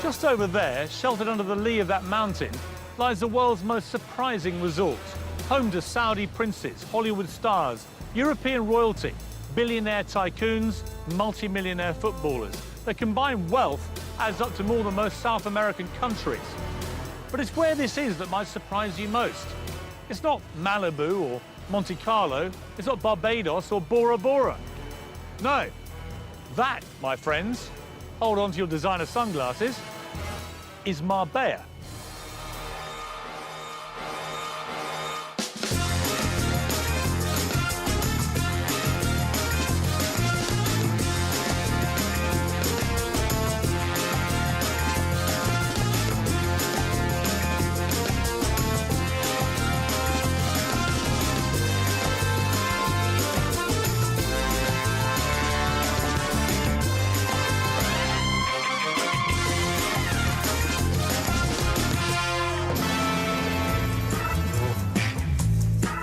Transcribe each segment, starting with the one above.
Just over there, sheltered under the lee of that mountain, lies the world's most surprising resort, home to Saudi princes, Hollywood stars, European royalty, billionaire tycoons, multi-millionaire footballers. Their combined wealth adds up to more than most South American countries. But it's where this is that might surprise you most. It's not Malibu or Monte Carlo, it's not Barbados or Bora Bora. No, that, my friends, hold on to your designer sunglasses, is Marbella.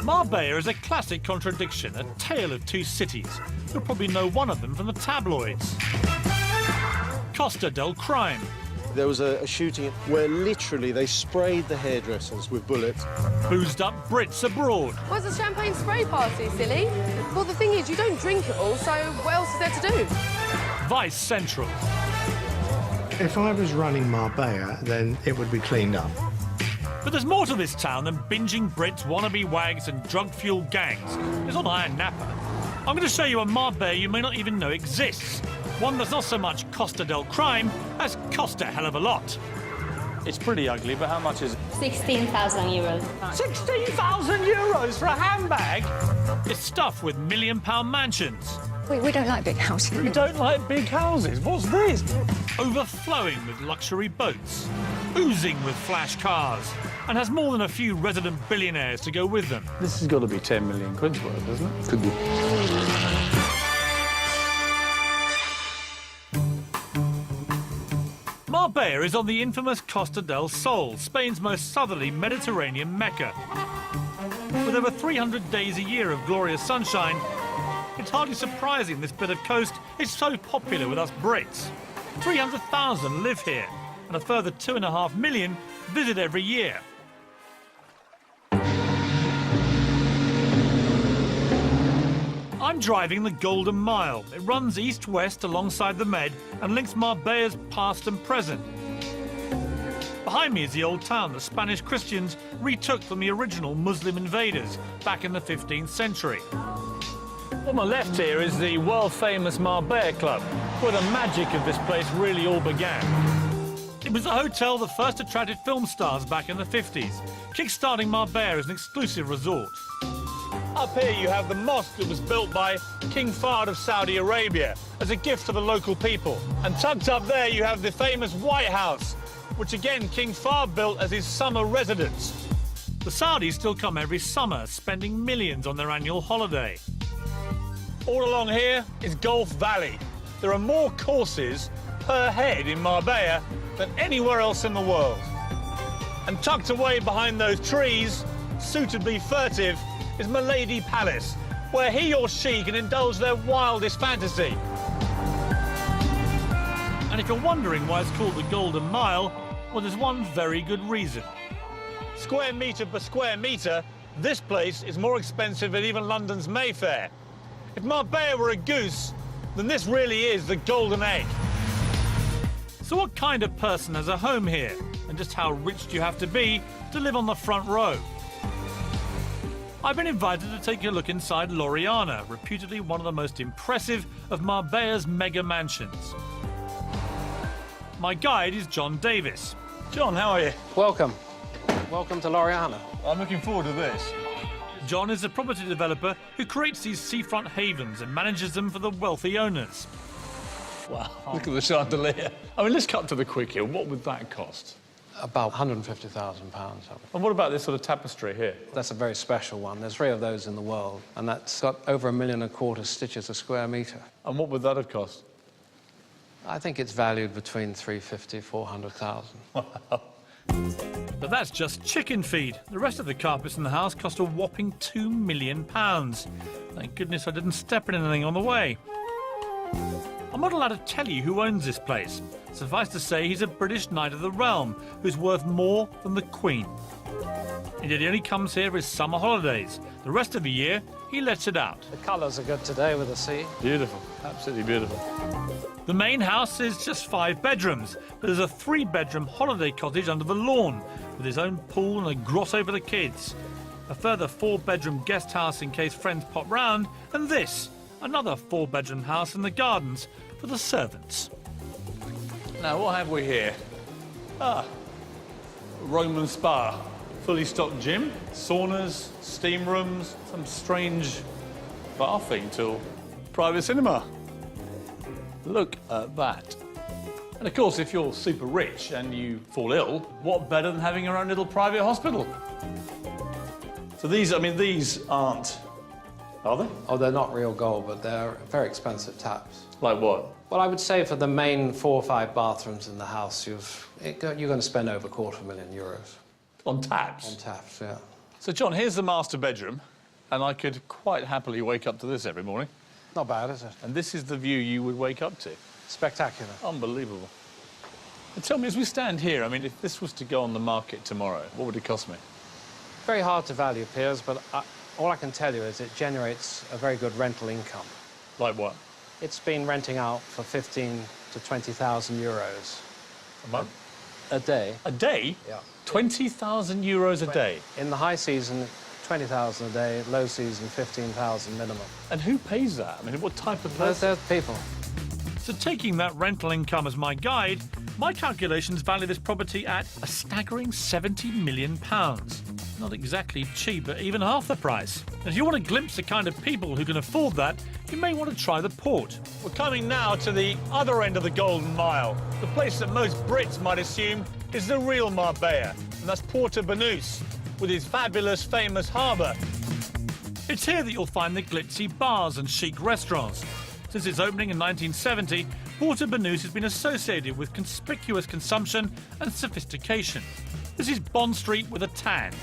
Marbella is a classic contradiction, a tale of two cities. You'll probably know one of them from the tabloids. Costa del Crime. There was a shooting where literally they sprayed the hairdressers with bullets. Boozed up Brits abroad. What's a champagne spray party, silly? Well, the thing is, you don't drink it all, so what else is there to do? Vice Central. If I was running Marbella, then it would be cleaned up. But there's more to this town than binging Brits, wannabe wags and drug-fueled gangs. It's not Iron Napa. I'm going to show you a Marbella you may not even know exists. One that's not so much Costa del Crime as cost a hell of a lot. It's pretty ugly, but how much is it? 16,000 euros. 16,000 euros for a handbag? It's stuffed with million-pound mansions. We don't like big houses. You don't like big houses? What's this? Overflowing with luxury boats, oozing with flash cars, and has more than a few resident billionaires to go with them. This has got to be 10 million quid's worth, doesn't it? Could be. Marbella is on the infamous Costa del Sol, Spain's most southerly Mediterranean mecca. With over 300 days a year of glorious sunshine, it's hardly surprising this bit of coast is so popular with us Brits. 300,000 live here, and a further 2.5 million visit every year. I'm driving the Golden Mile. It runs east-west alongside the Med and links Marbella's past and present. Behind me is the old town the Spanish Christians retook from the original Muslim invaders back in the 15th century. On my left here is the world-famous Marbella Club, where the magic of this place really all began. It was a hotel that first attracted film stars back in the 50s, kick-starting Marbella as an exclusive resort. Up here you have the mosque that was built by King Fahd of Saudi Arabia as a gift to the local people. And tucked up there you have the famous White House, which again King Fahd built as his summer residence. The Saudis still come every summer, spending millions on their annual holiday. All along here is Gulf Valley. There are more courses per head in Marbella than anywhere else in the world. And tucked away behind those trees, suitably furtive, is Milady Palace, where he or she can indulge their wildest fantasy. And if you're wondering why it's called the Golden Mile, well, there's one very good reason. Square metre per square metre, this place is more expensive than even London's Mayfair. If Marbella were a goose, then this really is the golden egg. So what kind of person has a home here? And just how rich do you have to be to live on the front row? I've been invited to take a look inside L'Oriana, reputedly one of the most impressive of Marbella's mega mansions. My guide is John Davis. John, how are you? Welcome. Welcome to L'Oriana. I'm looking forward to this. John is a property developer who creates these seafront havens and manages them for the wealthy owners. Wow, look at the chandelier. I mean, let's cut to the quick here. What would that cost? About £150,000. And what about this sort of tapestry here? That's a very special one. There's 3 of those in the world, and that's got over 1.25 million stitches a square metre. And what would that have cost? I think it's valued between 350,000 and 400,000. Wow. But that's just chicken feed. The rest of the carpets in the house cost a whopping £2 million. Thank goodness I didn't step in anything on the way. I'm not allowed to tell you who owns this place. Suffice to say, he's a British knight of the realm who's worth more than the Queen. Indeed, he only comes here for his summer holidays. The rest of the year, he lets it out. The colours are good today with the sea. Beautiful, absolutely beautiful. The main house is just 5 bedrooms, but there's a 3-bedroom holiday cottage under the lawn with his own pool and a grotto for the kids. A further 4-bedroom guest house in case friends pop round, and this, another 4-bedroom house in the gardens for the servants. Now, what have we here? Roman spa. Fully stocked gym, saunas, steam rooms, some strange bathing tool. Private cinema. Look at that. And of course, if you're super rich and you fall ill, what better than having your own little private hospital? So these aren't, are they? Oh, they're not real gold, but they're very expensive taps. Like what? Well, I would say for the main 4 or 5 bathrooms in the house, you're going to spend over €250,000. On taps? On taps, yeah. So, John, here's the master bedroom, and I could quite happily wake up to this every morning. Not bad, is it? And this is the view you would wake up to. Spectacular. Unbelievable. And tell me, as we stand here, I mean, if this was to go on the market tomorrow, what would it cost me? Very hard to value, Piers, but all I can tell you is it generates a very good rental income. Like what? It's been renting out for 15 to 20,000 euros. A month? A day. A day? Yeah. 20,000 euros a day? In the high season, 20,000 a day, low season, 15,000 minimum. And who pays that? I mean, what type of person? There's people. So taking that rental income as my guide, my calculations value this property at a staggering £70 million. Not exactly cheap at even half the price. And if you want a glimpse of the kind of people who can afford that, you may want to try the port. We're coming now to the other end of the Golden Mile, the place that most Brits might assume is the real Marbella, and that's Porto Banús, with its fabulous, famous harbour. It's here that you'll find the glitzy bars and chic restaurants. Since its opening in 1970, Porto Banús has been associated with conspicuous consumption and sophistication. This is Bond Street with a tan.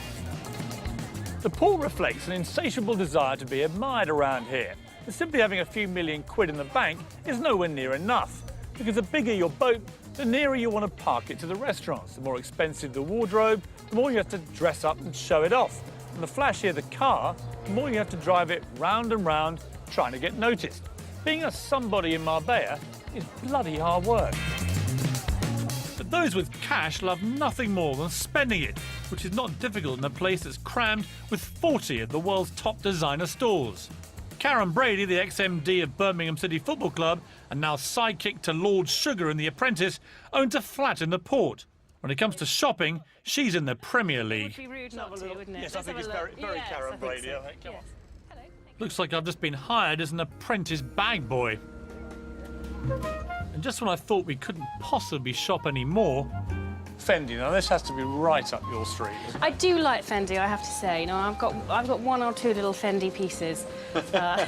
The port reflects an insatiable desire to be admired around here. And simply having a few million quid in the bank is nowhere near enough, because the bigger your boat, the nearer you want to park it to the restaurants. The more expensive the wardrobe, the more you have to dress up and show it off. And the flashier the car, the more you have to drive it round and round, trying to get noticed. Being a somebody in Marbella is bloody hard work. But those with cash love nothing more than spending it, which is not difficult in a place that's crammed with 40 of the world's top designer stores. Karen Brady, the ex-MD of Birmingham City Football Club and now sidekick to Lord Sugar in The Apprentice, owns a flat in the port. When it comes to shopping, she's in the Premier League. It would be rude not to, wouldn't it? Yes, I think it's very Karen Brady. I think. Come on. Hello. Looks like I've just been hired as an apprentice bag boy. And just when I thought we couldn't possibly shop any more, Fendi, now this has to be right up your street. I do like Fendi, I have to say. You know, I've got 1 or 2 little Fendi pieces. So, I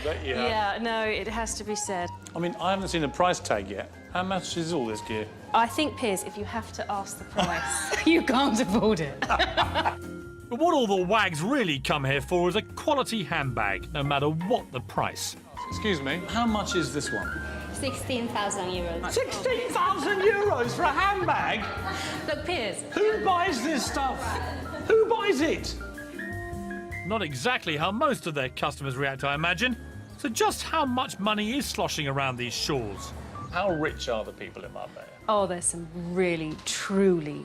bet you have. yeah, no, it has to be said. I mean, I haven't seen a price tag yet. How much is all this gear? I think, Piers, if you have to ask the price, you can't afford it. but what all the wags really come here for is a quality handbag, no matter what the price. Excuse me, how much is this one? 16,000 euros. 16,000 euros for a handbag? Look, Piers. Who buys this stuff? Who buys it? Not exactly how most of their customers react, I imagine. So just how much money is sloshing around these shores? How rich are the people in Marbella? Oh, there's some really, truly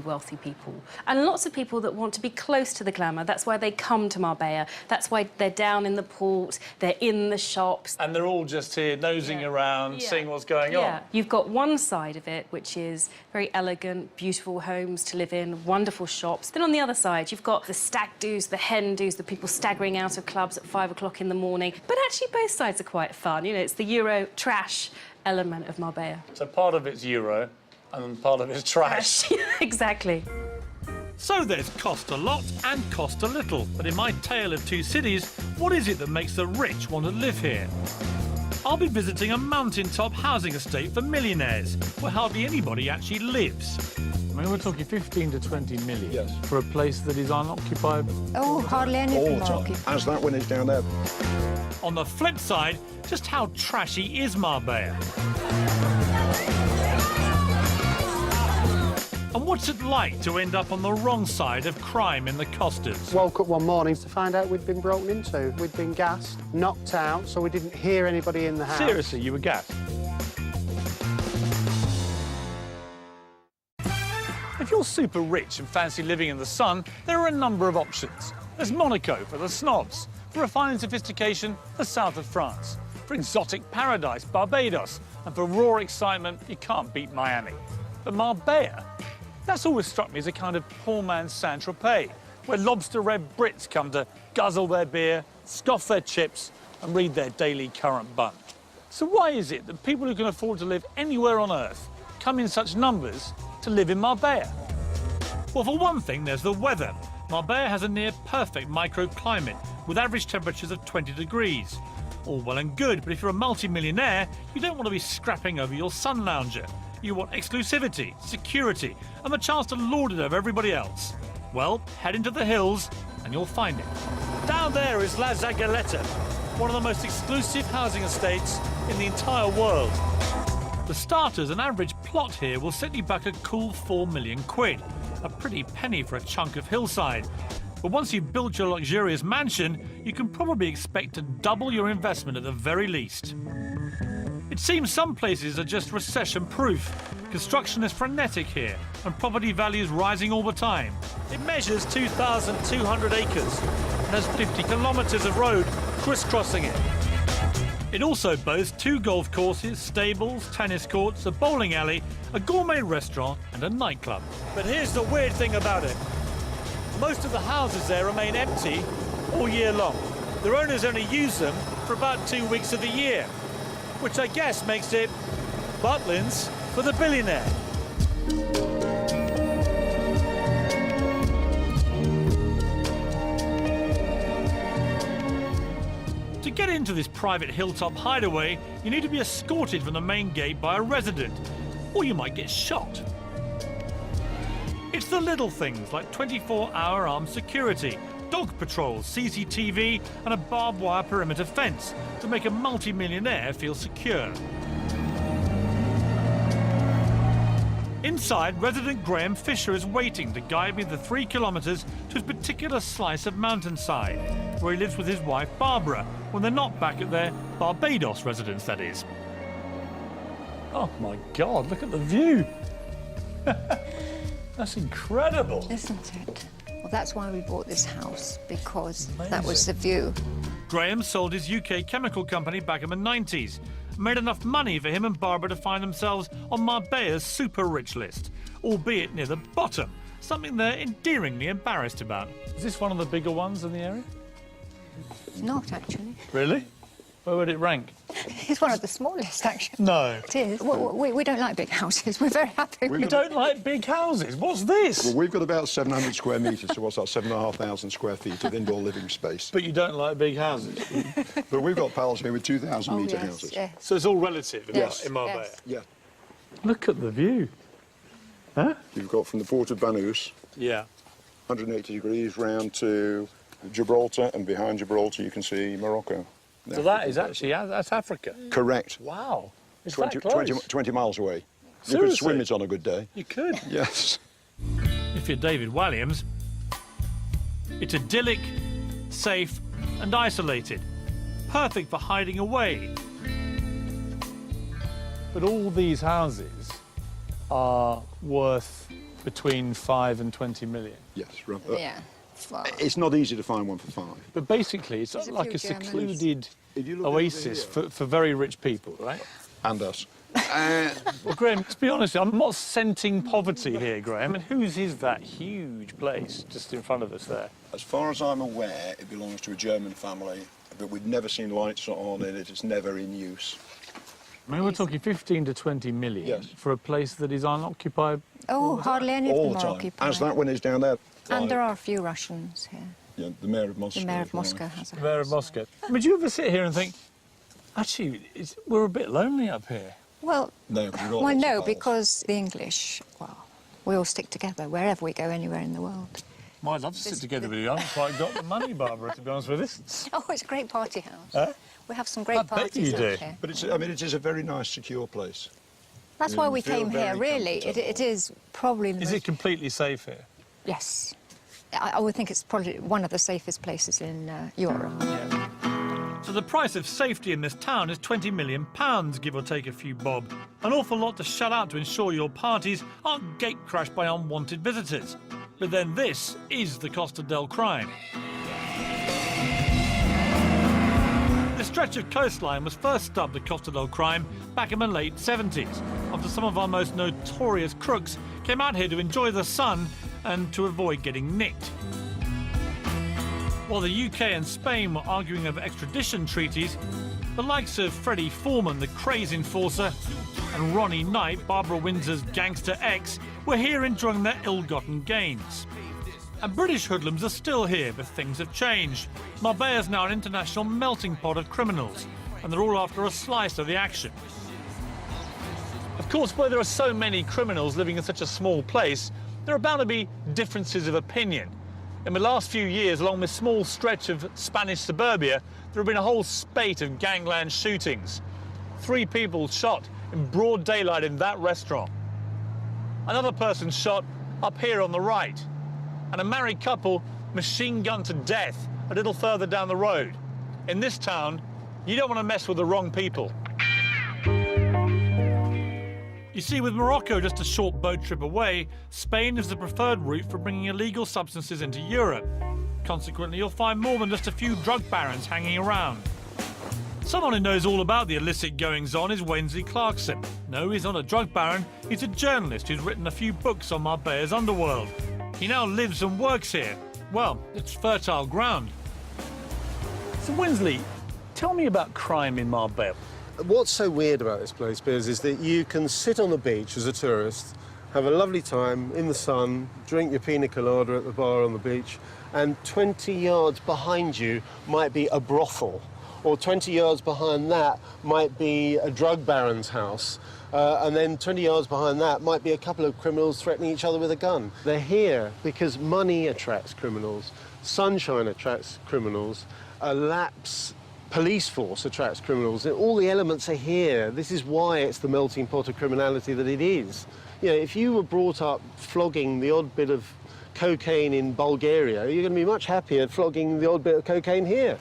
wealthy people. And lots of people that want to be close to the glamour. That's why they come to Marbella. That's why they're down in the port, they're in the shops. And they're all just here nosing around, seeing what's going on. You've got one side of it, which is very elegant, beautiful homes to live in, wonderful shops. Then on the other side, you've got the stag do's, the hen do's, the people staggering out of clubs at 5 o'clock in the morning. But actually, both sides are quite fun. You know, it's the Euro trash element of Marbella. So part of it's Euro and part of it's trash. Exactly. So there's cost a lot and cost a little. But in my tale of 2 cities, what is it that makes the rich want to live here? I'll be visiting a mountaintop housing estate for millionaires, where hardly anybody actually lives. I mean, we're talking 15 to 20 million Yes. for a place that is unoccupied. Oh, hardly any All of the them are time. occupied. As that one is down there. On the flip side, just how trashy is Marbella? And what's it like to end up on the wrong side of crime in the Costas? Woke up one morning to find out we'd been broken into. We'd been gassed, knocked out, so we didn't hear anybody in the house. Seriously, you were gassed? If you're super rich and fancy living in the sun, there are a number of options. There's Monaco for the snobs, for refined sophistication, the south of France, for exotic paradise, Barbados, and for raw excitement, you can't beat Miami. But Marbella, that's always struck me as a kind of poor man's Saint-Tropez, where lobster-red Brits come to guzzle their beer, scoff their chips, and read their daily current bun. So why is it that people who can afford to live anywhere on Earth come in such numbers to live in Marbella? Well, for one thing, there's the weather. Marbella has a near-perfect microclimate, with average temperatures of 20 degrees. All well and good, but if you're a multi-millionaire, you don't want to be scrapping over your sun lounger. You want exclusivity, security, and the chance to lord it over everybody else. Well, head into the hills, and you'll find it. Down there is La Zagaleta, one of the most exclusive housing estates in the entire world. For starters, an average plot here will set you back a cool £4 million. A pretty penny for a chunk of hillside. But once you've built your luxurious mansion, you can probably expect to double your investment at the very least. It seems some places are just recession-proof. Construction is frenetic here, and property values rising all the time. It measures 2,200 acres and has 50 kilometres of road crisscrossing it. It also boasts 2 golf courses, stables, tennis courts, a bowling alley, a gourmet restaurant and a nightclub. But here's the weird thing about it. Most of the houses there remain empty all year long. Their owners only use them for about 2 weeks of the year, which I guess makes it Butlins for the billionaire. To get into this private hilltop hideaway, you need to be escorted from the main gate by a resident, or you might get shot. It's the little things like 24-hour armed security, dog patrols, CCTV, and a barbed wire perimeter fence to make a multi-millionaire feel secure. Inside, resident Graham Fisher is waiting to guide me the 3 kilometres to his particular slice of mountainside, where he lives with his wife Barbara, when they're not back at their Barbados residence, that is. Oh my God, look at the view. That's incredible. Isn't it? Well, that's why we bought this house, because that was the view. Graham sold his UK chemical company back in the 90s, made enough money for him and Barbara to find themselves on Marbella's super rich list, albeit near the bottom, something they're endearingly embarrassed about. Is this one of the bigger ones in the area? Not, actually. Really? Where would it rank? It's one of the smallest, actually. No. It is. We don't like big houses. We're very happy. You don't like big houses? What's this? Well, we've got about 700 square metres, so what's that, 7,500 square feet of indoor living space. But you don't like big houses? But we've got pals here with 2,000-metre yes, houses. yes. So it's all relative Yes. in Marbella? Yes. Yeah. Look at the view. Huh? You've got from the port of Banús, Yeah. 180 degrees round to Gibraltar, and behind Gibraltar you can see Morocco. So that is actually, that's Africa? Correct. Wow. It's 20, that close? 20 miles away. You Seriously? could swim it on a good day. You could. Yes. If you're David Walliams, it's idyllic, safe and isolated. Perfect for hiding away. But all these houses are worth between 5 and 20 million. Yes. Yeah. Well, It's not easy to find one for 5. But basically, it's There's a like a few Germans. secluded If you look over oasis here- for very rich people, right? And us. Well, Graham, let's be honest, I'm not scenting poverty here, Graham. And whose is that huge place just in front of us there? As far as I'm aware, it belongs to a German family, but we've never seen lights on it. It's never in use. I mean, we're talking 15 to 20 million Yes. for a place that is unoccupied. oh, hardly any of All them the are time. occupied. As that one is down there. And there are a few Russians here. Yeah, the mayor of Moscow. The mayor of as well. Moscow has a Mayor of house. Moscow. Would you ever sit here and think, actually, we're a bit lonely up here? Well, No, 'cause we've got well, lots of no, pals. because the English, well, we all stick together wherever we go, anywhere in the world. Well, I'd love to sit together with you. I haven't quite got the money, Barbara, to be honest with us. Oh, it's a great party house. Huh? We have some great parties out here. But it's, I mean, it is a very nice, secure place. That's why we came here, really. It is probably the Is most... it completely safe here? Yes. I would think it's probably one of the safest places in Europe. So the price of safety in this town is £20 million, give or take a few bob. An awful lot to shell out to ensure your parties aren't gate-crashed by unwanted visitors. But then this is the Costa del Crime. The stretch of coastline was first dubbed the Costa del Crime back in the late 70s, after some of our most notorious crooks came out here to enjoy the sun and to avoid getting nicked. While the UK and Spain were arguing over extradition treaties, the likes of Freddie Foreman, the craze enforcer, and Ronnie Knight, Barbara Windsor's gangster ex, were here enjoying their ill-gotten gains. And British hoodlums are still here, but things have changed. Marbella is now an international melting pot of criminals, and they're all after a slice of the action. Of course, where there are so many criminals living in such a small place, there are bound to be differences of opinion. In the last few years, along this small stretch of Spanish suburbia, there have been a whole spate of gangland shootings. 3 people shot in broad daylight in that restaurant. Another person shot up here on the right. And a married couple machine-gunned to death a little further down the road. In this town, you don't want to mess with the wrong people. You see, with Morocco just a short boat trip away, Spain is the preferred route for bringing illegal substances into Europe. Consequently, you'll find more than just a few drug barons hanging around. Someone who knows all about the illicit goings-on is Wensley Clarkson. No, he's not a drug baron, he's a journalist who's written a few books on Marbella's underworld. He now lives and works here. Well, it's fertile ground. So, Wensley, tell me about crime in Marbella. What's so weird about this place, Piers, is that you can sit on the beach as a tourist, have a lovely time in the sun, drink your pina colada at the bar on the beach, and 20 yards behind you might be a brothel, or 20 yards behind that might be a drug baron's house, and then 20 yards behind that might be a couple of criminals threatening each other with a gun. They're here because money attracts criminals, sunshine attracts criminals, a lapse police force attracts criminals. All the elements are here. This is why it's the melting pot of criminality that it is. You know, if you were brought up flogging the odd bit of cocaine in Bulgaria, you're going to be much happier flogging the odd bit of cocaine here.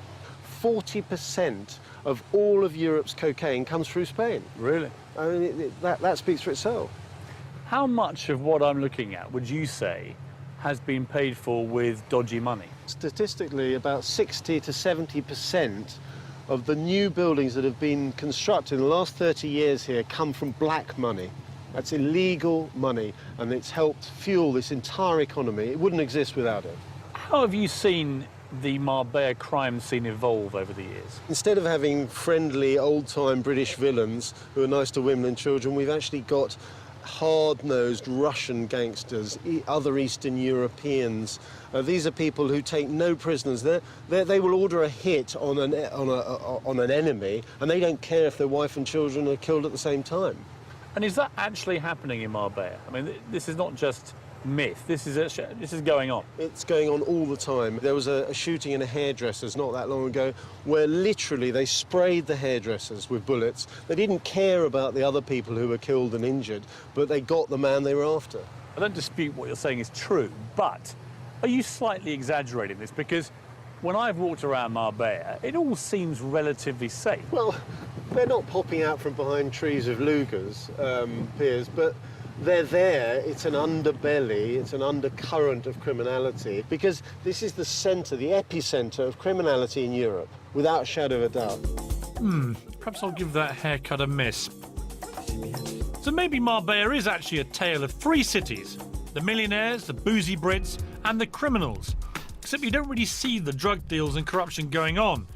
40% of all of Europe's cocaine comes through Spain. Really? I mean, that speaks for itself. How much of what I'm looking at would you say has been paid for with dodgy money? Statistically, about 60 to 70% of the new buildings that have been constructed in the last 30 years here come from black money. That's illegal money, and it's helped fuel this entire economy. It wouldn't exist without it. How have you seen the Marbella crime scene evolve over the years? Instead of having friendly, old-time British villains who are nice to women and children, we've actually got hard-nosed Russian gangsters, other Eastern Europeans. These are people who take no prisoners. They will order a hit on an enemy, and they don't care if their wife and children are killed at the same time. And is that actually happening in Marbella? I mean, this is not just myth. This is going on. It's going on all the time. There was a shooting in a hairdresser's not that long ago where literally they sprayed the hairdressers with bullets. They didn't care about the other people who were killed and injured, but they got the man they were after. I don't dispute what you're saying is true, but are you slightly exaggerating this? Because when I've walked around Marbella, it all seems relatively safe. Well, they're not popping out from behind trees of Lugers, Piers, but they're there. It's an underbelly, it's an undercurrent of criminality, because this is the centre, the epicentre of criminality in Europe, without a shadow of a doubt. Perhaps I'll give that haircut a miss. So maybe Marbella is actually a tale of 3 cities: the millionaires, the boozy Brits, and the criminals. Except you don't really see the drug deals and corruption going on.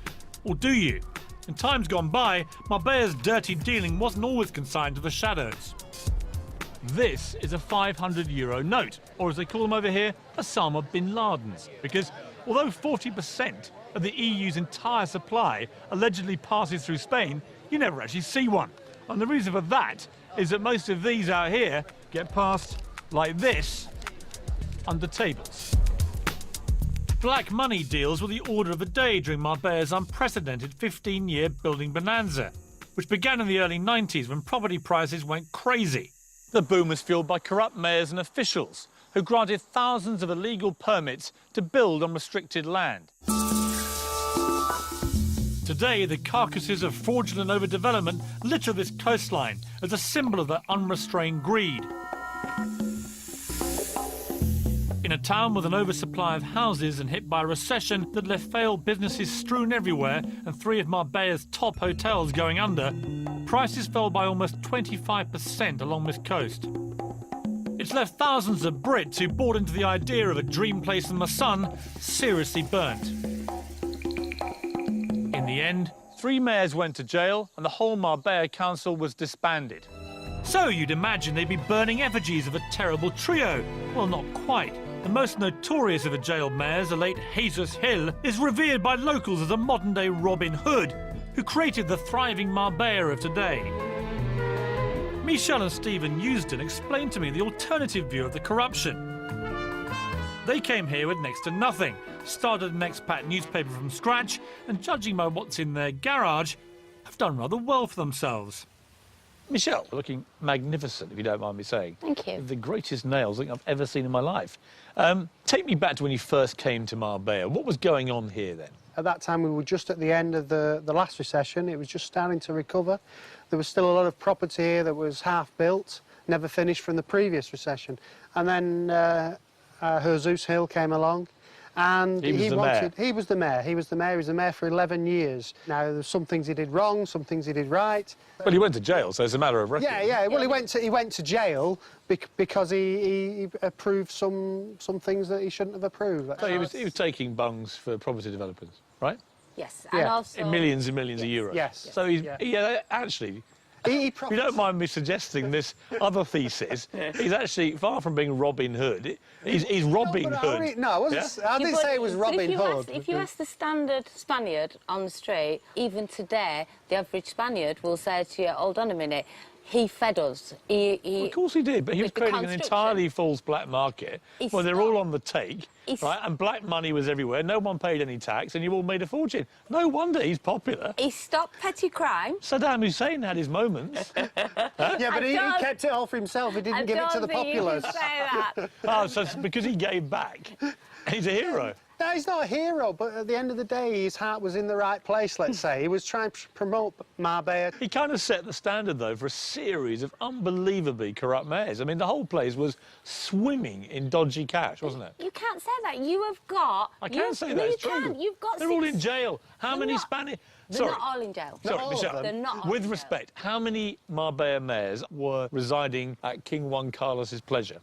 Or do you? In times gone by, Marbella's dirty dealing wasn't always consigned to the shadows. This is a €500 note, or as they call them over here, Osama bin Laden's. Because although 40% of the EU's entire supply allegedly passes through Spain, you never actually see one. And the reason for that is that most of these out here get passed like this, under tables. Black money deals were the order of the day during Marbella's unprecedented 15-year building bonanza, which began in the early 90s when property prices went crazy. The boom was fueled by corrupt mayors and officials who granted thousands of illegal permits to build on restricted land. Today, the carcasses of fraudulent overdevelopment litter this coastline as a symbol of their unrestrained greed. In a town with an oversupply of houses and hit by a recession that left failed businesses strewn everywhere and 3 of Marbella's top hotels going under, prices fell by almost 25% along this coast. It's left thousands of Brits who bought into the idea of a dream place in the sun seriously burnt. In the end, 3 mayors went to jail and the whole Marbella council was disbanded. So you'd imagine they'd be burning effigies of a terrible trio. Well, not quite. The most notorious of the jailed mayors, the late Jesus Hill, is revered by locals as a modern-day Robin Hood, who created the thriving Marbella of today. Michelle and Stephen Eusden explained to me the alternative view of the corruption. They came here with next to nothing, started an expat newspaper from scratch, and judging by what's in their garage, have done rather well for themselves. Michelle, looking magnificent, if you don't mind me saying. Thank you. The greatest nails I think I've ever seen in my life. Take me back to when you first came to Marbella. What was going on here then? At that time, we were just at the end of the last recession. It was just starting to recover. There was still a lot of property here that was half-built, never finished from the previous recession. And then Jesus Hill came along, and he was the mayor. He was the mayor. He was the mayor for 11 years. Now, there's some things he did wrong, some things he did right. Well, he went to jail, so it's a matter of record. Yeah. Well, he went to jail because he approved some things that he shouldn't have approved. So he was taking bungs for property developers, right? Yes, and also... In millions and millions of euros. Yes. So he's actually... If you don't mind me suggesting this other thesis, he's actually, far from being Robin Hood, he's Robin Hood. No, I didn't say it was Robin Hood. If you ask the standard Spaniard on the street, even today, the average Spaniard will say to you, hold on a minute, he fed us. Well, of course he did, but he was creating an entirely false black market where they're all on the take, right? And black money was everywhere. No one paid any tax, and you all made a fortune. No wonder he's popular. He stopped petty crime. Saddam Hussein had his moments. Yeah, but he kept it all for himself. He didn't give it to the populace. I don't think you can say that. Oh, so it's because he gave back. He's a hero. No, he's not a hero, but at the end of the day, his heart was in the right place, let's say. He was trying to promote Marbella. He kind of set the standard, though, for a series of unbelievably corrupt mayors. I mean, the whole place was swimming in dodgy cash, wasn't it? You can't say that. You have got... I can't say that, it's true. You've got They're all in jail. How many Spanish... They're not all in jail. Sorry, Michelle. They're not all with in respect, how many Marbella mayors were residing at King Juan Carlos's pleasure?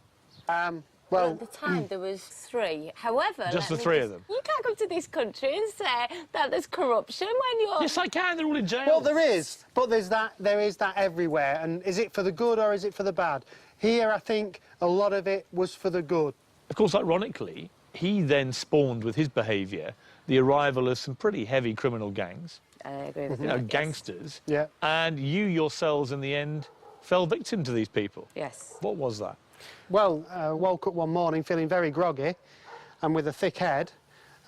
Well, at the time, there was 3. However... Just the 3 of them? You can't come to this country and say that there's corruption when you're... Yes, I can. They're all in jail. Well, there is, but there is that everywhere. And is it for the good or is it for the bad? Here, I think a lot of it was for the good. Of course, ironically, he then spawned with his behaviour the arrival of some pretty heavy criminal gangs. I agree with you. you. Know, gangsters. Yeah. And you yourselves, in the end, fell victim to these people. Yes. What was that? Well, I woke up one morning feeling very groggy and with a thick head,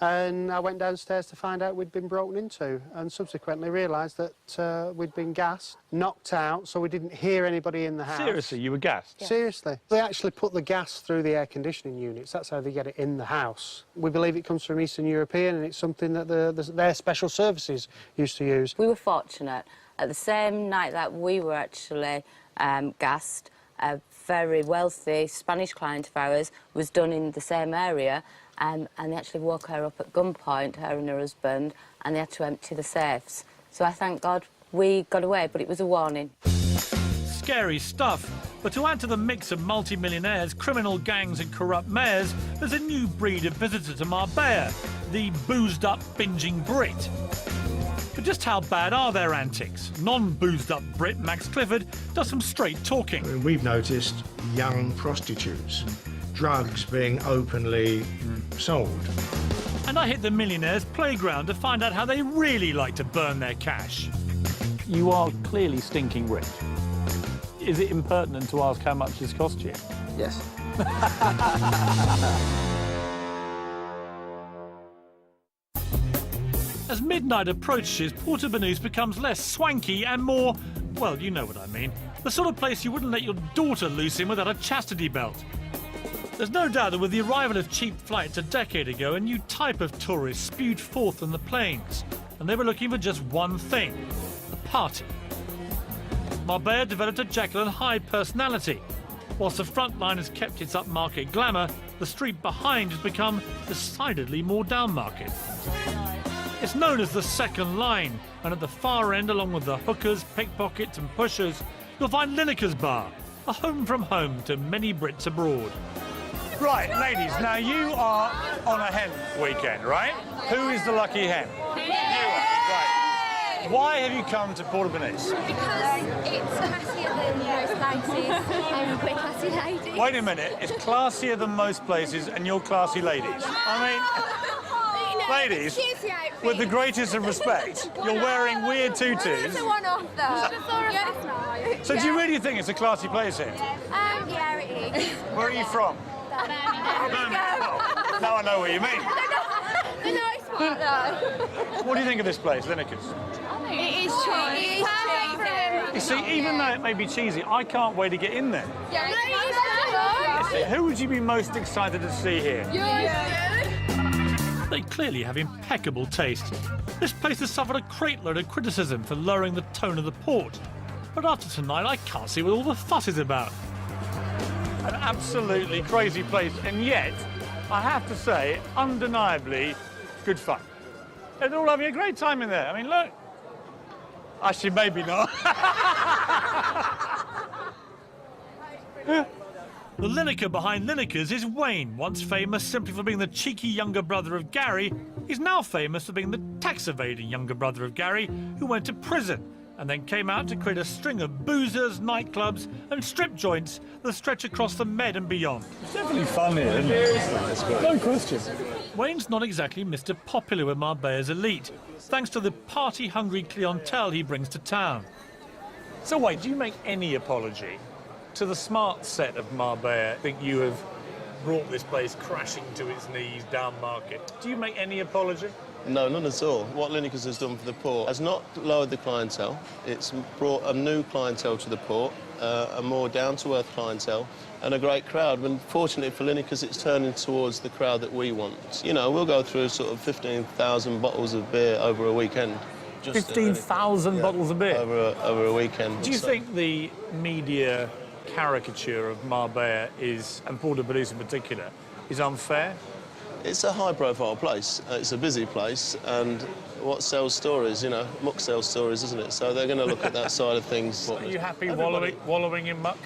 and I went downstairs to find out we'd been broken into, and subsequently realised that we'd been gassed, knocked out, so we didn't hear anybody in the house. Seriously, you were gassed? Yeah. Seriously. They actually put the gas through the air conditioning units. That's how they get it in the house. We believe it comes from Eastern European, and it's something that their special services used to use. We were fortunate. At the same night that we were actually gassed, a very wealthy Spanish client of ours was done in the same area, and they actually woke her up at gunpoint, her and her husband, and they had to empty the safes. So I thank God we got away, but it was a warning. Scary stuff. But to add to the mix of multi-millionaires, criminal gangs and corrupt mayors, there's a new breed of visitor to Marbella, the boozed-up, binging Brit. But just how bad are their antics? Non-boozed-up Brit Max Clifford does some straight talking. I mean, we've noticed young prostitutes, drugs being openly sold. And I hit the millionaires' playground to find out how they really like to burn their cash. You are clearly stinking rich. is it impertinent to ask how much this cost you? Yes. As midnight approaches, Porto Banús becomes less swanky and more, well, you know what I mean. The sort of place you wouldn't let your daughter loose in without a chastity belt. There's no doubt that with the arrival of cheap flights a decade ago, a new type of tourist spewed forth on the plains, and they were looking for just one thing: a party. Marbella developed a Jekyll and Hyde personality. Whilst the front line has kept its upmarket glamour, the street behind has become decidedly more downmarket. It's known as the second line, and at the far end, along with the hookers, pickpockets and pushers, you'll find Lineker's Bar, a home from home to many Brits abroad. Right, ladies, now you are on a hen weekend, right? Who is the lucky hen? You are, right. Why have you come to Porto Banús? Because it's classier than most places and we're classy ladies. Wait a minute, it's classier than most places and you're classy ladies. Ladies, with the greatest of respect, you're wearing weird tutus. It's a one-off, though. So do you really think it's a classy place here? Yeah, it is. Where are you from? Now I know what you mean. The nice part, though. What do you think of this place, Lineker's? It is cheesy. You see, even though it may be cheesy, I can't wait to get in there. Who would you be most excited to see here? They clearly have impeccable taste. This place has suffered a great load of criticism for lowering the tone of the port. But after tonight, I can't see what all the fuss is about. An absolutely crazy place, and yet, I have to say, undeniably good fun. They're all having a great time in there. I mean, look. Actually, maybe not. The Lineker behind Lineker's is Wayne, once famous simply for being the cheeky younger brother of Gary. He's now famous for being the tax-evading younger brother of Gary, who went to prison and then came out to create a string of boozers, nightclubs and strip joints that stretch across the Med and beyond. It's definitely fun here, isn't it? No question. Wayne's not exactly Mr. Popular with Marbella's elite, thanks to the party-hungry clientele he brings to town. So wait, do you make any apology to the smart set of Marbella? I think you have brought this place crashing to its knees down market. Do you make any apology? No, none at all. What Lineker's has done for the port has not lowered the clientele. It's brought a new clientele to the port, a more down-to-earth clientele, and a great crowd. And fortunately for Lineker's, it's turning towards the crowd that we want. You know, we'll go through sort of 15,000 bottles of beer over a weekend. 15,000 bottles of beer? Over a weekend. Do you think the media caricature of Marbella is, and Porto Banús in particular, is unfair? It's a high-profile place. It's a busy place, and what sells stories, you know, muck sells stories, isn't it? So they're going to look at that side of things. Are you happy wallowing in muck?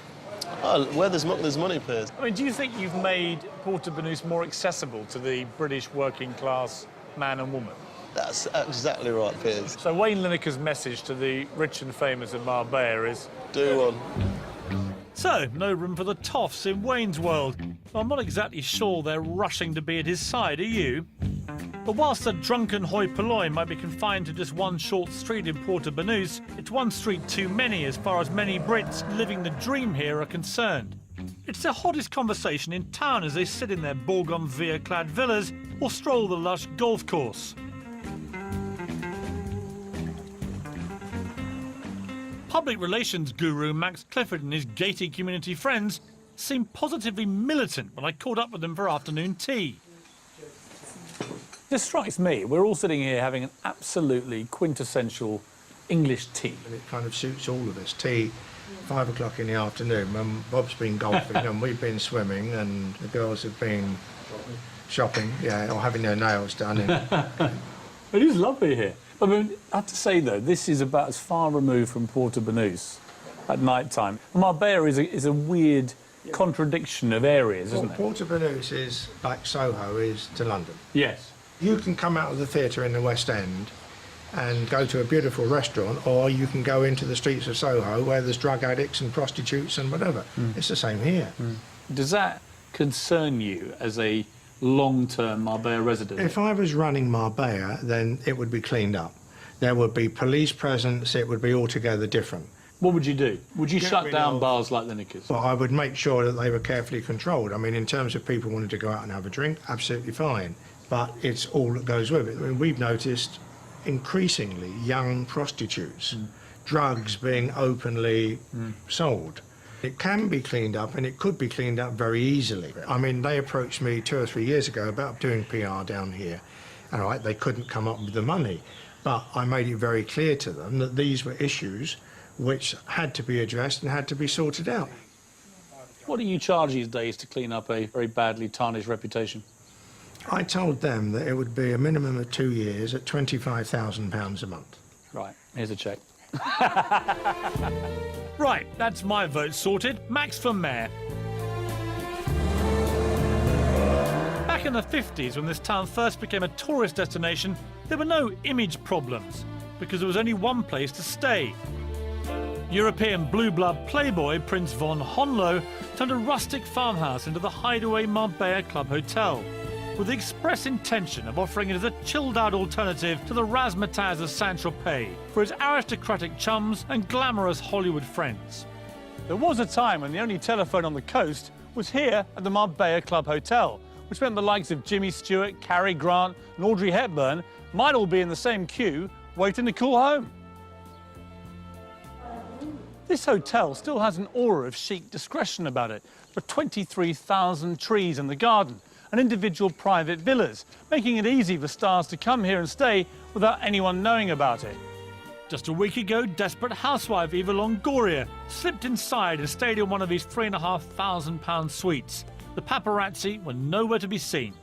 Oh, where there's muck, there's money, Piers. I mean, do you think you've made Porto Banús more accessible to the British working-class man and woman? That's exactly right, Piers. So Wayne Lineker's message to the rich and famous of Marbella is... Do one. So, no room for the toffs in Wayne's world. I'm not exactly sure they're rushing to be at his side, are you? But whilst the drunken hoi polloi might be confined to just one short street in Porto Banús, it's one street too many as far as many Brits living the dream here are concerned. It's the hottest conversation in town as they sit in their bougainvillea-clad villas or stroll the lush golf course. Public relations guru Max Clifford and his gated community friends seemed positively militant when I caught up with them for afternoon tea. This strikes me, we're all sitting here having an absolutely quintessential English tea. And it kind of suits all of us. Tea, 5 o'clock in the afternoon, when Bob's been golfing and we've been swimming and the girls have been shopping, yeah, or having their nails done. It is lovely here. I mean, I have to say, though, this is about as far removed from Porto Banús at night time. Marbella is a weird contradiction of areas, isn't it? Porto Banús is like Soho is to London. Yes. You can come out of the theatre in the West End and go to a beautiful restaurant, or you can go into the streets of Soho where there's drug addicts and prostitutes and whatever. It's the same here. Does that concern you as a long-term Marbella resident? If I was running Marbella, then it would be cleaned up. There would be police presence, it would be altogether different. What would you do? Would you Get shut rid down of- bars like Lineker's? Well, I would make sure that they were carefully controlled. I mean, in terms of people wanting to go out and have a drink, absolutely fine. But it's all that goes with it. I mean, we've noticed increasingly young prostitutes, drugs being openly sold. It can be cleaned up, and it could be cleaned up very easily. I mean, they approached me 2 or 3 years ago about doing PR down here. All right, they couldn't come up with the money. But I made it very clear to them that these were issues which had to be addressed and had to be sorted out. What do you charge these days to clean up a very badly tarnished reputation? I told them that it would be a minimum of 2 years at £25,000 a month. Right, here's a cheque. Right, that's my vote sorted. Max for mayor. Back in the 50s, when this town first became a tourist destination, there were no image problems, because there was only one place to stay. European blue blood playboy Prince von Honlo turned a rustic farmhouse into the hideaway Marbella Club Hotel, with the express intention of offering it as a chilled-out alternative to the razzmatazz of Saint-Tropez for its aristocratic chums and glamorous Hollywood friends. There was a time when the only telephone on the coast was here at the Marbella Club Hotel, which meant the likes of Jimmy Stewart, Cary Grant and Audrey Hepburn might all be in the same queue waiting to call home. This hotel still has an aura of chic discretion about it, with 23,000 trees in the garden and individual private villas, making it easy for stars to come here and stay without anyone knowing about it. Just a week ago, desperate housewife Eva Longoria slipped inside and stayed in one of these £3,500 suites. The paparazzi were nowhere to be seen.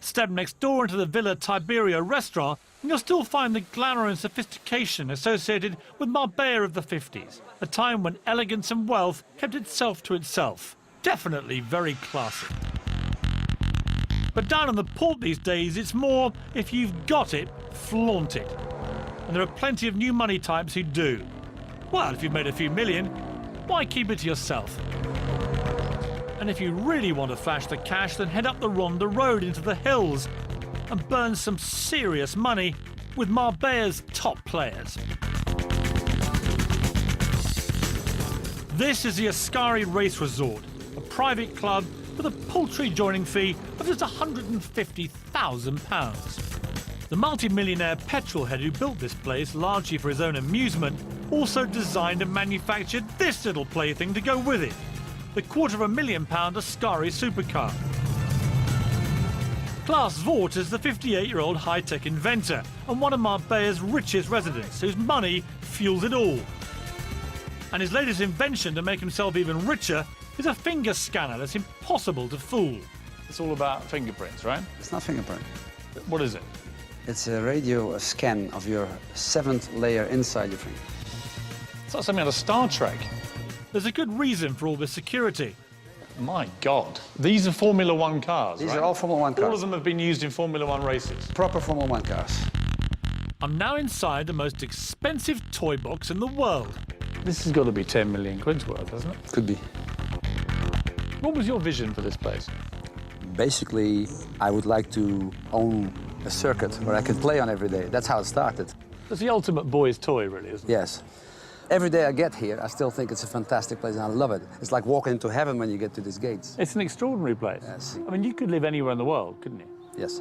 Step next door into the Villa Tiberia restaurant and you'll still find the glamour and sophistication associated with Marbella of the 50s, a time when elegance and wealth kept itself to itself. Definitely very classy. But down in the port these days, it's more, if you've got it, flaunt it. And there are plenty of new money types who do. Well, if you've made a few million, why keep it to yourself? And if you really want to flash the cash, then head up the Ronda Road into the hills and burn some serious money with Marbella's top players. This is the Ascari Race Resort, a private club with a paltry joining fee of just £150,000. The multi-millionaire petrolhead who built this place largely for his own amusement also designed and manufactured this little plaything to go with it, the £250,000 Ascari supercar. Klaus Vort is the 58-year-old high-tech inventor and one of Marbella's richest residents, whose money fuels it all. And his latest invention to make himself even richer is a finger scanner that's impossible to fool. It's all about fingerprints, right? It's not fingerprint. What is it? It's a radio scan of your 7th layer inside your finger. It's like something out of Star Trek. There's a good reason for all this security. My God. These are Formula One cars, These right? are all Formula One cars. All of them have been used in Formula One races. Proper Formula One cars. I'm now inside the most expensive toy box in the world. This has got to be 10 million quid's worth, hasn't it? Could be. What was your vision for this place? Basically, I would like to own a circuit where I could play on every day. That's how it started. It's the ultimate boy's toy, really, isn't it? Yes. Every day I get here, I still think it's a fantastic place and I love it. It's like walking into heaven when you get to these gates. It's an extraordinary place. Yes. I mean, you could live anywhere in the world, couldn't you? Yes.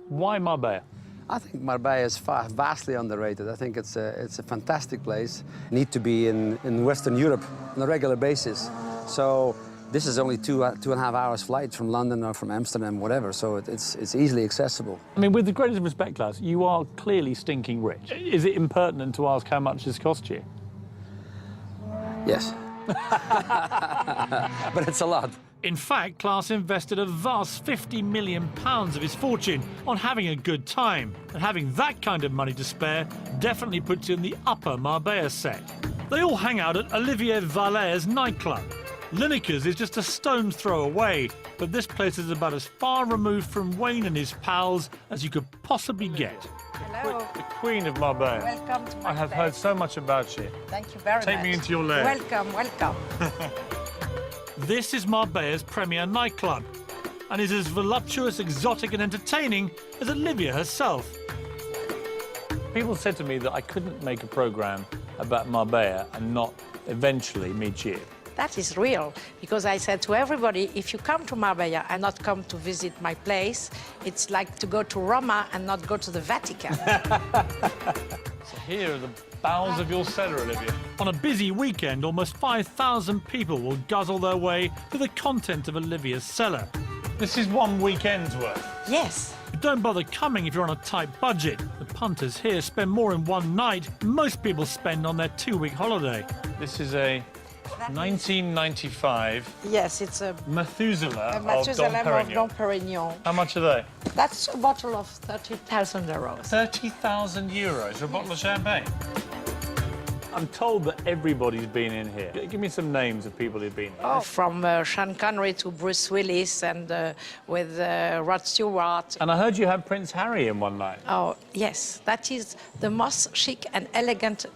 Why Marbella? I think Marbella is vastly underrated. I think it's a fantastic place. Need to be in Western Europe on a regular basis. So this is only two and a half hours flight from London or from Amsterdam, whatever. So it's easily accessible. I mean, with the greatest respect, Klaus, you are clearly stinking rich. Is it impertinent to ask how much this cost you? Yes. But it's a lot. In fact, Klaus invested a vast £50 million of his fortune on having a good time. And having that kind of money to spare definitely puts you in the upper Marbella set. They all hang out at Olivier Vallet's nightclub. Lineker's is just a stone's throw away, but this place is about as far removed from Wayne and his pals as you could possibly get. Hello. The Queen of Marbella. Welcome to Marbella. I have heard so much about you. Thank you very much. Take me into your lair. Welcome, welcome. This is Marbella's premier nightclub, and is as voluptuous, exotic and entertaining as Olivia herself. People said to me that I couldn't make a programme about Marbella and not eventually meet you? That is real, because I said to everybody, if you come to Marbella and not come to visit my place, it's like to go to Roma and not go to the Vatican. So here are the bowels of your cellar, Olivia. On a busy weekend, almost 5,000 people will guzzle their way through the content of Olivia's cellar. This is one weekend's worth. Yes. But don't bother coming if you're on a tight budget. The punters here spend more in one night than most people spend on their 2-week holiday. This is a 1995 Yes, it's a Methuselah of Methuselah Dom of Perignon. Dom Perignon. How much are they? That's a bottle of 30,000 euros. 30,000 euros for a bottle of champagne? I'm told that everybody's been in here. Give me some names of people who've been here. Oh, from Sean Connery to Bruce Willis and with Rod Stewart. And I heard you had Prince Harry in one night. Oh, yes. That is the most chic and elegant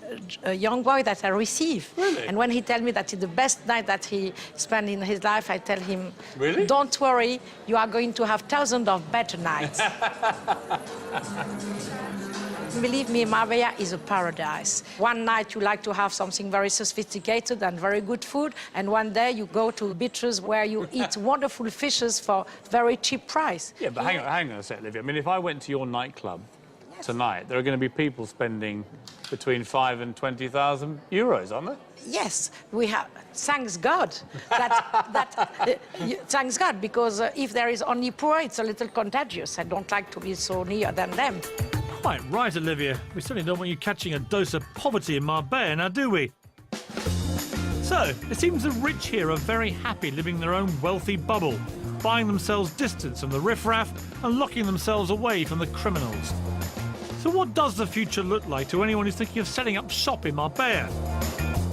young boy that I receive. Really? And when he tells me that it's the best night that he spent in his life, I tell him, really? Don't worry, you are going to have thousands of better nights. Believe me, Marbella is a paradise. One night you like to have something very sophisticated and very good food, and one day you go to beaches where you eat wonderful fishes for very cheap price. Yeah, but hang on a sec, Olivia. I mean, if I went to your nightclub tonight, there are going to be people spending between 5,000 and 20,000 euros, aren't there? Yes, we have. Thanks God. Thanks God, because if there is only poor, it's a little contagious. I don't like to be so near than them. Quite right, Olivia. We certainly don't want you catching a dose of poverty in Marbella, now do we? So, it seems the rich here are very happy living their own wealthy bubble, buying themselves distance from the riffraff and locking themselves away from the criminals. So what does the future look like to anyone who's thinking of setting up shop in Marbella?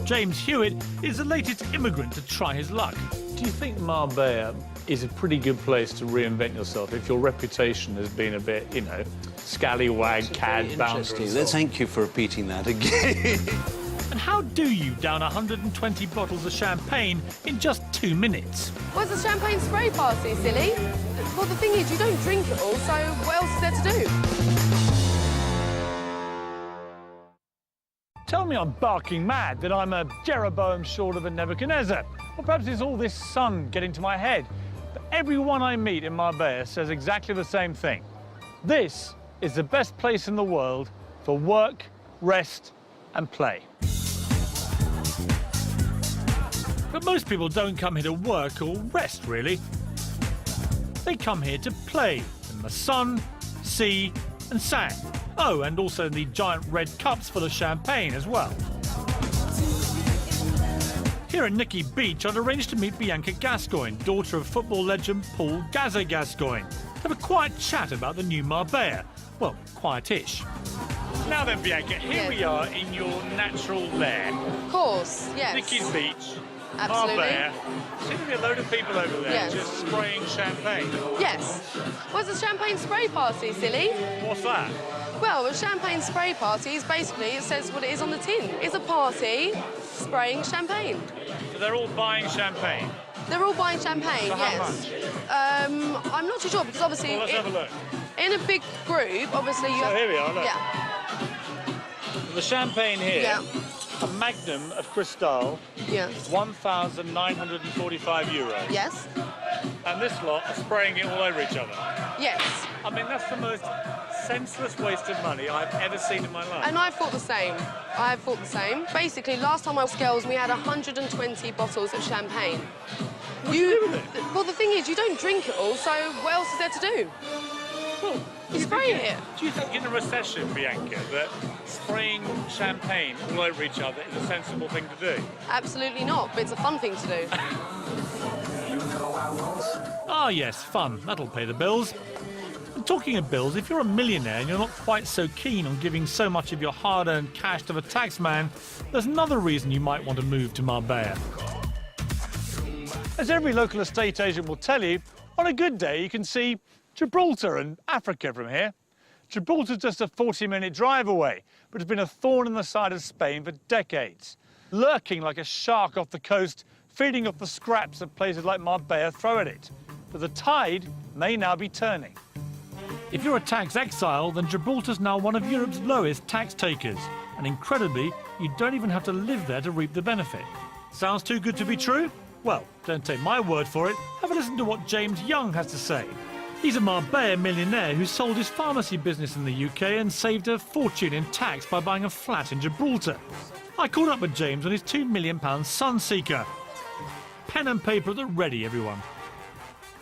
James Hewitt is the latest immigrant to try his luck. Do you think Marbella is a pretty good place to reinvent yourself if your reputation has been a bit, you know, scallywag, cad, bounder and so on? Thank you for repeating that again. And how do you down 120 bottles of champagne in just 2 minutes? Where's the champagne spray party, silly? Well, the thing is, you don't drink it all, so what else is there to do? Tell me I'm barking mad, that I'm a Jeroboam short of a Nebuchadnezzar. Or perhaps it's all this sun getting to my head. But everyone I meet in Marbella says exactly the same thing. This is the best place in the world for work, rest and play. But most people don't come here to work or rest, really. They come here to play in the sun, sea and sand. Oh, and also the giant red cups full of champagne as well. Here at Nicky Beach, I'd arranged to meet Bianca Gascoigne, daughter of football legend Paul Gazza Gascoigne. Have a quiet chat about the new Marbella. Well, quiet-ish. Now then, Bianca, here we are in your natural lair. Of course, yes. Nicky's Beach, Absolutely. Marbella. Seems to be a load of people over there Yes. just spraying champagne. Yes. Where's the champagne spray party, silly? What's that? Well, a champagne spray party is basically, it says what it is on the tin. It's a party spraying champagne. So they're all buying champagne. They're all buying champagne, For how yes. I'm not too sure because obviously Well, let's have a look. in a big group, obviously you So have... here we are, look. Yeah, The champagne here, yeah, a Magnum of Cristal, yeah. 1,945 euros. Yes, And this lot are spraying it all over each other. yes. I mean, that's the most senseless waste of money I've ever seen in my life. And I thought the same. I thought the same. Basically, last time I was girls, we had 120 bottles of champagne. Well, the thing is, you don't drink it all, so what else is there to do? Well, you spray it. Do you think in a recession, Bianca, that spraying champagne all over each other is a sensible thing to do? Absolutely not, but it's a fun thing to do. Ah, yes, fun. That'll pay the bills. And talking of bills, if you're a millionaire and you're not quite so keen on giving so much of your hard-earned cash to the taxman, there's another reason you might want to move to Marbella. As every local estate agent will tell you, on a good day you can see Gibraltar and Africa from here. Gibraltar's just a 40-minute drive away, but it's been a thorn in the side of Spain for decades, lurking like a shark off the coast, feeding off the scraps that places like Marbella throw at it. But the tide may now be turning. If you're a tax exile, then Gibraltar's now one of Europe's lowest tax takers, And incredibly, you don't even have to live there to reap the benefit. Sounds too good to be true? Well, don't take my word for it. Have a listen to what James Young has to say. He's a Marbella millionaire who sold his pharmacy business in the UK and saved a fortune in tax by buying a flat in Gibraltar. I caught up with James on his £2 million Sunseeker. Pen and paper at the ready, everyone.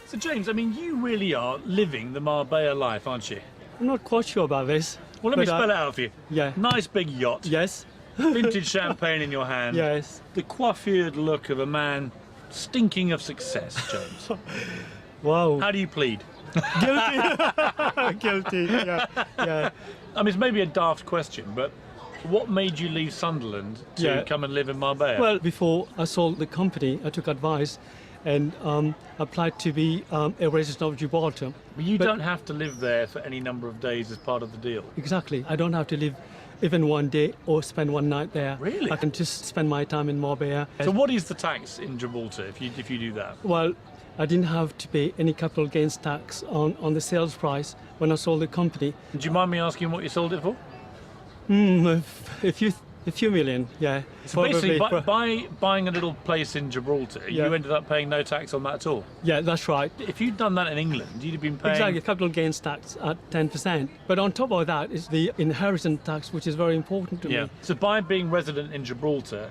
So, James, I mean, you really are living the Marbella life, aren't you? I'm not quite sure about this. Well, let me spell it out for you. Yeah. Nice big yacht. Yes. Vintage champagne in your hand. Yes. The coiffured look of a man stinking of success, James. Wow. How do you plead? Guilty. Guilty, yeah. Yeah. I mean, it's maybe a daft question, but what made you leave Sunderland to come and live in Marbella? Well, before I sold the company, I took advice and applied to be a resident of Gibraltar. But you don't have to live there for any number of days as part of the deal. Exactly. I don't have to live even one day or spend one night there. Really? I can just spend my time in Marbella. So what is the tax in Gibraltar if you do that? Well, I didn't have to pay any capital gains tax on the sales price when I sold the company. Do you mind me asking what you sold it for? A few million, yeah. So basically, by buying a little place in Gibraltar, you ended up paying no tax on that at all? Yeah, that's right. If you'd done that in England, you'd have been paying... Exactly, capital gains tax at 10%. But on top of that is the inheritance tax, which is very important to me. So by being resident in Gibraltar,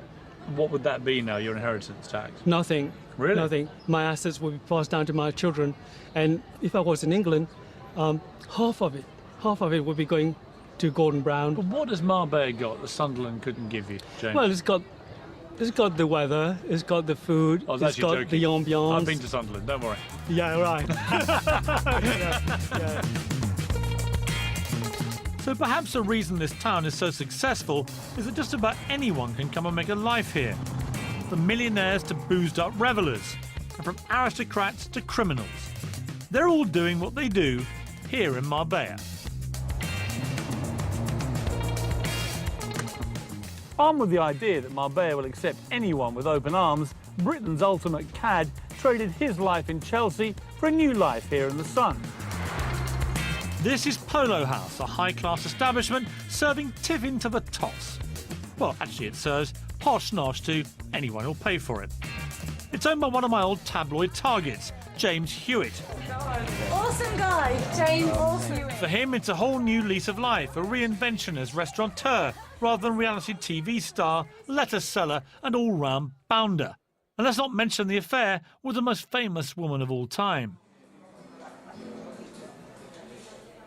what would that be now, your inheritance tax? Nothing. Really? Nothing. My assets will be passed down to my children. And if I was in England, half of it would be going to Gordon Brown. But what has Marbella got that Sunderland couldn't give you, James? Well, it's got the weather, it's got the food, it's got joking. the ambiance. I've been to Sunderland, don't worry. Yeah, right. yeah. So perhaps the reason this town is so successful is that just about anyone can come and make a life here. From millionaires to boozed up revellers, and from aristocrats to criminals. They're all doing what they do here in Marbella. Armed with the idea that Marbella will accept anyone with open arms, Britain's ultimate cad traded his life in Chelsea for a new life here in the sun. This is Polo House, a high-class establishment serving tiffin to the toss. Well, actually it serves posh nosh to anyone who'll pay for it. It's owned by one of my old tabloid targets, James Hewitt. Awesome guy, James. Awesome. For him, it's a whole new lease of life, a reinvention as restaurateur, rather than reality TV star, lettuce seller and all-round bounder. And let's not mention the affair with the most famous woman of all time.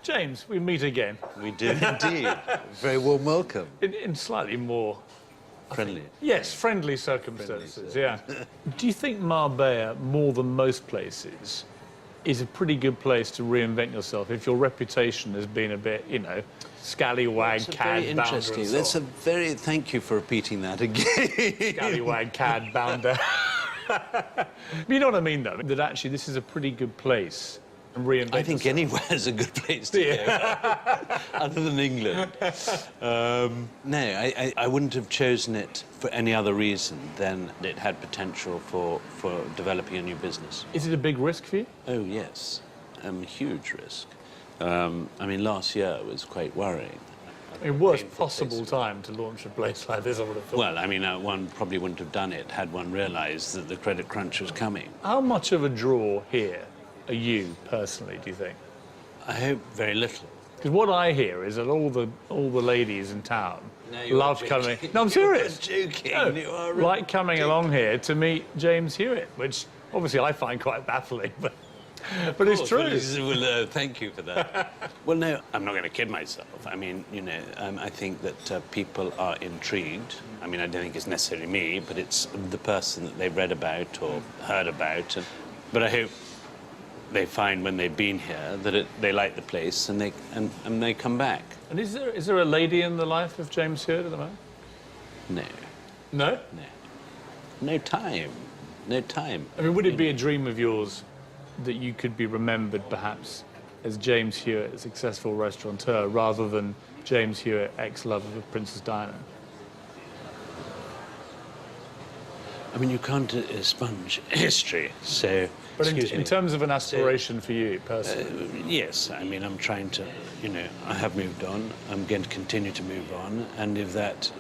James, we meet again. We do indeed. Very warm welcome. In slightly more... Friendly. Yes, friendly circumstances, yeah. Do you think Marbella, more than most places, is a pretty good place to reinvent yourself if your reputation has been a bit, you know, scallywag, cad, very bounder? interesting. That's a very... Thank you for repeating that again. Scallywag, cad, bounder. You know what I mean, though? That actually this is a pretty good place to reinvent I think yourself. anywhere is a good place to go, other than England. No, I wouldn't have chosen it for any other reason than it had potential for developing a new business. Is it a big risk for you? Oh, yes. Huge risk. I mean, last year was quite worrying. I mean, worst possible time to launch a place like this, I would have thought. Well, I mean, one probably wouldn't have done it had one realised that the credit crunch was coming. How much of a draw here are you, personally, do you think? I hope very little. Because what I hear is that all the ladies in town No, you love are coming... joking. No, I'm serious. You are joking. No, You are like coming along here to meet James Hewitt, which obviously I find quite baffling, but it's true. Well, thank you for that. Well, no, I'm not going to kid myself. I mean, you know, I think that people are intrigued. I mean, I don't think it's necessarily me, but it's the person that they've read about or heard about. But I hope they find when they've been here that they like the place and they come back. And is there a lady in the life of James Hewitt at the moment? No. No? No. No time. No time. I mean, would it be a dream of yours that you could be remembered, perhaps, as James Hewitt, a successful restaurateur, rather than James Hewitt, ex-lover of Princess Diana? I mean, you can't sponge history, so... But excuse in me. terms of an aspiration for you personally? Yes, I mean, I'm trying to, you know, I have moved on. I'm going to continue to move on. And if that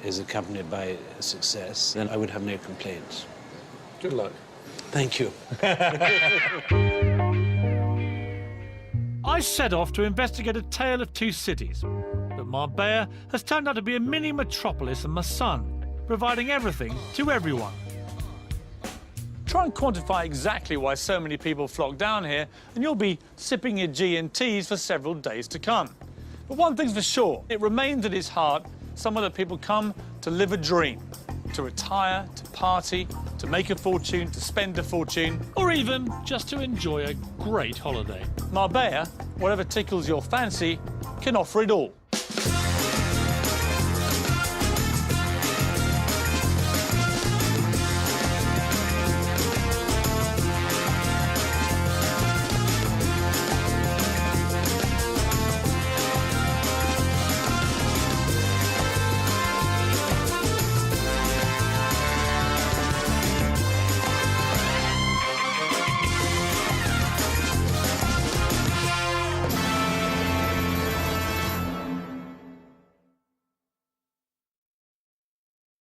is accompanied by success, then I would have no complaints. Good luck. Thank you. I set off to investigate a tale of two cities. But Marbella has turned out to be a mini metropolis in the sun, providing everything to everyone. Try and quantify exactly why so many people flock down here, and you'll be sipping your G&Ts for several days to come. But one thing's for sure, it remains at its heart somewhere that people come to live a dream, to retire, to party, to make a fortune, to spend a fortune, or even just to enjoy a great holiday. Marbella, whatever tickles your fancy, can offer it all.